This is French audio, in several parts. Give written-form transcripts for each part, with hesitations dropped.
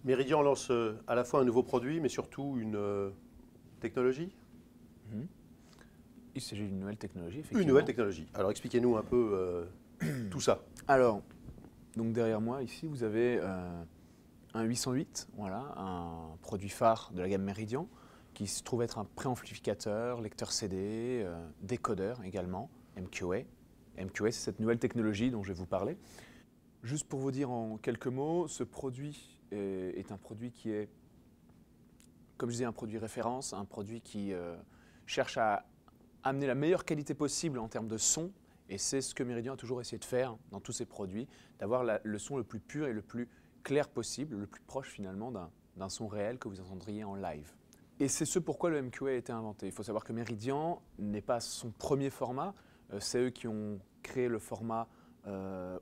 Meridian lance à la fois un nouveau produit, mais surtout une technologie. Mhm. Il s'agit d'une nouvelle technologie, effectivement. Une nouvelle technologie. Alors expliquez-nous un peu tout ça. Alors, donc derrière moi, ici, vous avez un 808, voilà, un produit phare de la gamme Meridian, qui se trouve être un préamplificateur, lecteur CD, décodeur également, MQA. MQA, c'est cette nouvelle technologie dont je vais vous parler. Juste pour vous dire en quelques mots, ce produit est un produit qui est, comme je disais, un produit référence, un produit qui cherche à amener la meilleure qualité possible en termes de son, et c'est ce que Meridian a toujours essayé de faire dans tous ses produits, d'avoir le son le plus pur et le plus clair possible, le plus proche finalement d'un son réel que vous entendriez en live. Et c'est ce pourquoi le MQA a été inventé. Il faut savoir que Meridian n'est pas son premier format, c'est eux qui ont créé le format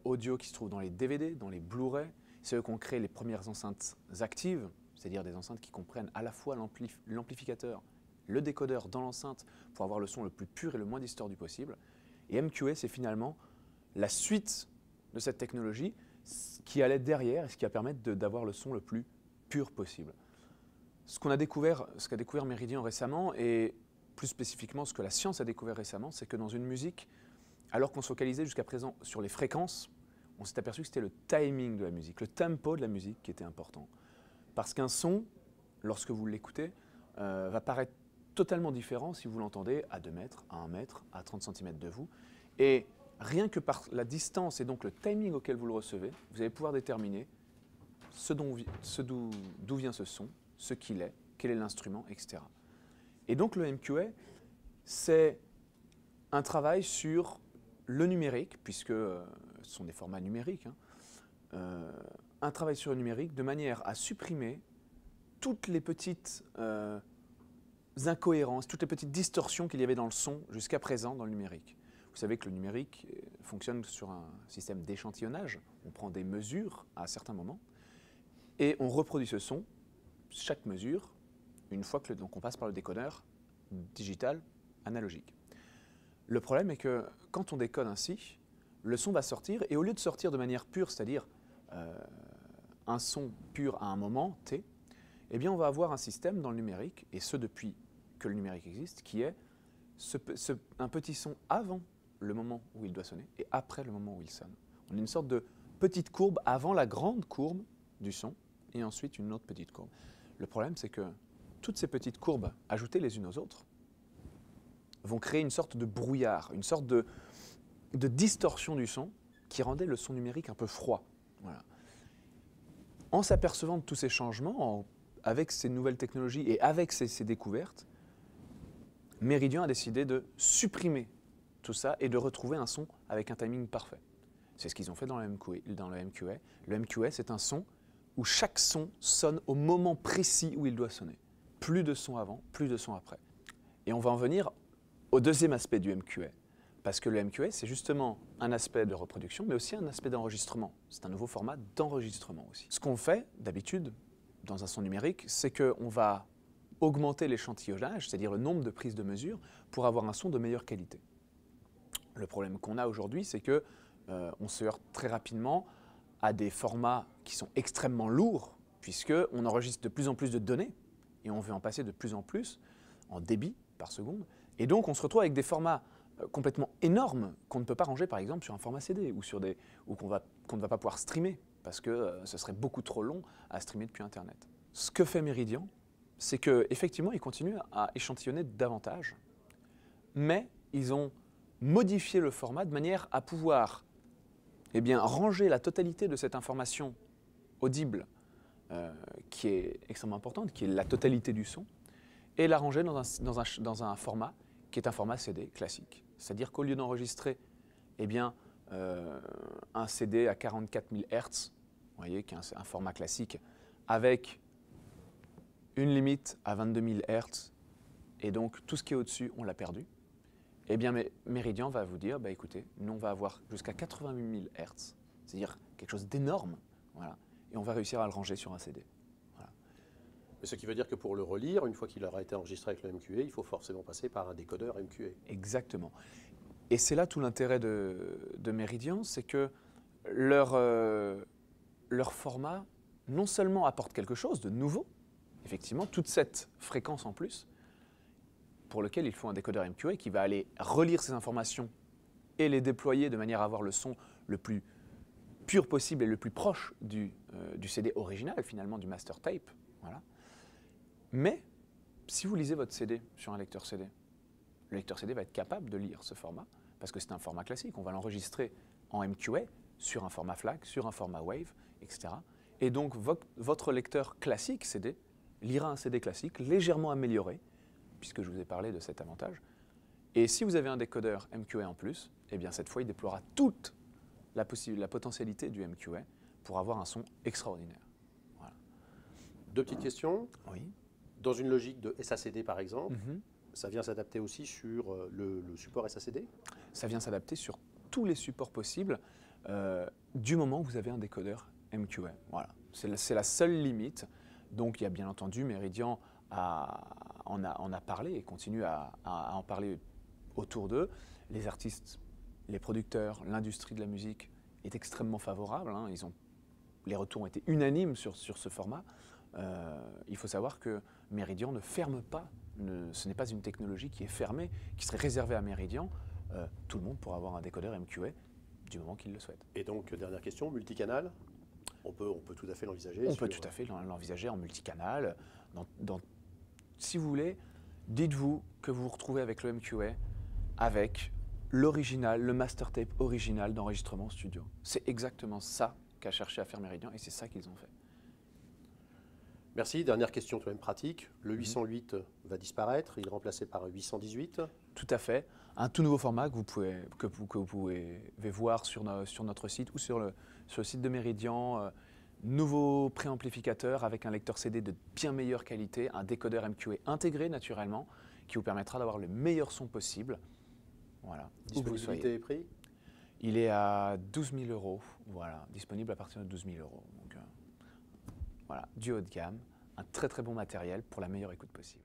audio qui se trouve dans les DVD, dans les Blu-ray, c'est eux qui ont créé les premières enceintes actives, c'est-à-dire des enceintes qui comprennent à la fois l'amplificateur, le décodeur dans l'enceinte pour avoir le son le plus pur et le moins distordu possible. Et MQA, c'est finalement la suite de cette technologie qui allait derrière et ce qui va permettre d'avoir le son le plus pur possible. Ce qu'a découvert Meridian récemment, et plus spécifiquement ce que la science a découvert récemment, c'est que dans une musique, alors qu'on se focalisait jusqu'à présent sur les fréquences, on s'est aperçu que c'était le timing de la musique, le tempo de la musique qui était important. Parce qu'un son, lorsque vous l'écoutez, va paraître totalement différent si vous l'entendez à 2 mètres, à 1 mètre, à 30 cm de vous. Et rien que par la distance et donc le timing auquel vous le recevez, vous allez pouvoir déterminer d'où vient ce son, ce qu'il est, quel est l'instrument, etc. Et donc le MQA, c'est un travail sur le numérique, puisque ce sont des formats numériques, un travail sur le numérique de manière à supprimer toutes les petites incohérences, toutes les petites distorsions qu'il y avait dans le son jusqu'à présent dans le numérique. Vous savez que le numérique fonctionne sur un système d'échantillonnage. On prend des mesures à certains moments et on reproduit ce son, chaque mesure, une fois que donc on passe par le décodeur digital analogique. Le problème est que quand on décode ainsi, le son va sortir et au lieu de sortir de manière pure, c'est-à-dire un son pur à un moment T, eh bien on va avoir un système dans le numérique, et ce depuis que le numérique existe, qui est un petit son avant le moment où il doit sonner et après le moment où il sonne. On a une sorte de petite courbe avant la grande courbe du son et ensuite une autre petite courbe. Le problème, c'est que toutes ces petites courbes, ajoutées les unes aux autres, vont créer une sorte de brouillard, une sorte de distorsion du son qui rendait le son numérique un peu froid. Voilà. En s'apercevant de tous ces changements, avec ces nouvelles technologies et avec ces découvertes, Meridian a décidé de supprimer tout ça et de retrouver un son avec un timing parfait. C'est ce qu'ils ont fait dans le MQA. Le MQA, c'est un son où chaque son sonne au moment précis où il doit sonner. Plus de son avant, plus de son après. Et on va en venir au deuxième aspect du MQA. Parce que le MQA, c'est justement un aspect de reproduction, mais aussi un aspect d'enregistrement. C'est un nouveau format d'enregistrement aussi. Ce qu'on fait, d'habitude, dans un son numérique, c'est qu'on va augmenter l'échantillonnage, c'est-à-dire le nombre de prises de mesure, pour avoir un son de meilleure qualité. Le problème qu'on a aujourd'hui, c'est que on se heurte très rapidement à des formats qui sont extrêmement lourds, puisqu'on enregistre de plus en plus de données, et on veut en passer de plus en plus en débit par seconde. Et donc on se retrouve avec des formats complètement énormes qu'on ne peut pas ranger par exemple sur un format CD ou qu'on ne va pas pouvoir streamer, parce que ce serait beaucoup trop long à streamer depuis Internet. Ce que fait Meridian, c'est qu'effectivement, ils continuent à échantillonner davantage, mais ils ont modifié le format de manière à pouvoir ranger la totalité de cette information audible qui est extrêmement importante, qui est la totalité du son, et la ranger dans un format qui est un format CD classique. C'est-à-dire qu'au lieu d'enregistrer un CD à 44 000 Hz, vous voyez, qui est un format classique, avec une limite à 22 000 Hz, et donc tout ce qui est au-dessus, on l'a perdu, eh bien Meridian va vous dire, écoutez, nous on va avoir jusqu'à 88 000 Hz, c'est-à-dire quelque chose d'énorme, voilà, et on va réussir à le ranger sur un CD. Voilà. Mais ce qui veut dire que pour le relire, une fois qu'il aura été enregistré avec le MQA, il faut forcément passer par un décodeur MQA. Exactement. Et c'est là tout l'intérêt de Meridian, c'est que leur format non seulement apporte quelque chose de nouveau, effectivement, toute cette fréquence en plus, pour lequel il faut un décodeur MQA qui va aller relire ces informations et les déployer de manière à avoir le son le plus pur possible et le plus proche du CD original, finalement, du master tape. Voilà. Mais si vous lisez votre CD sur un lecteur CD, le lecteur CD va être capable de lire ce format, parce que c'est un format classique. On va l'enregistrer en MQA sur un format FLAC, sur un format WAVE, etc. Et donc, votre lecteur classique CD lira un CD classique légèrement amélioré, puisque je vous ai parlé de cet avantage. Et si vous avez un décodeur MQA en plus, eh bien cette fois, il déploiera toute la potentialité du MQA pour avoir un son extraordinaire. Voilà. Deux petites questions. Oui. Dans une logique de SACD, par exemple, ça vient s'adapter aussi sur le support SACD? Ça vient s'adapter sur tous les supports possibles du moment où vous avez un décodeur MQA. Voilà. C'est la seule limite. Donc, il y a bien entendu Meridian en a parlé et continue à en parler autour d'eux. Les artistes, les producteurs, l'industrie de la musique est extrêmement favorable. Hein. Les retours ont été unanimes sur ce format. Il faut savoir que Meridian ne ferme pas. Ce n'est pas une technologie qui est fermée, qui serait réservée à Meridian. Tout le monde pourra avoir un décodeur MQA du moment qu'il le souhaite. Et donc, dernière question, multicanal, on peut tout à fait l'envisager? On peut tout à fait l'envisager en multicanal. Si vous voulez, dites-vous que vous vous retrouvez avec le MQA, avec l'original, le master tape original d'enregistrement studio. C'est exactement ça qu'a cherché à faire Meridian et c'est ça qu'ils ont fait. Merci. Dernière question, tout de même pratique. Le 808 va disparaître, il est remplacé par un 818. Tout à fait. Un tout nouveau format que vous pouvez voir sur notre site ou sur le site de Meridian. Nouveau préamplificateur avec un lecteur CD de bien meilleure qualité, un décodeur MQA intégré naturellement, qui vous permettra d'avoir le meilleur son possible. Voilà. Disponibilité et prix? Il est à 12 000 €, voilà, disponible à partir de 12 000 €. Donc, voilà, du haut de gamme, un très très bon matériel pour la meilleure écoute possible.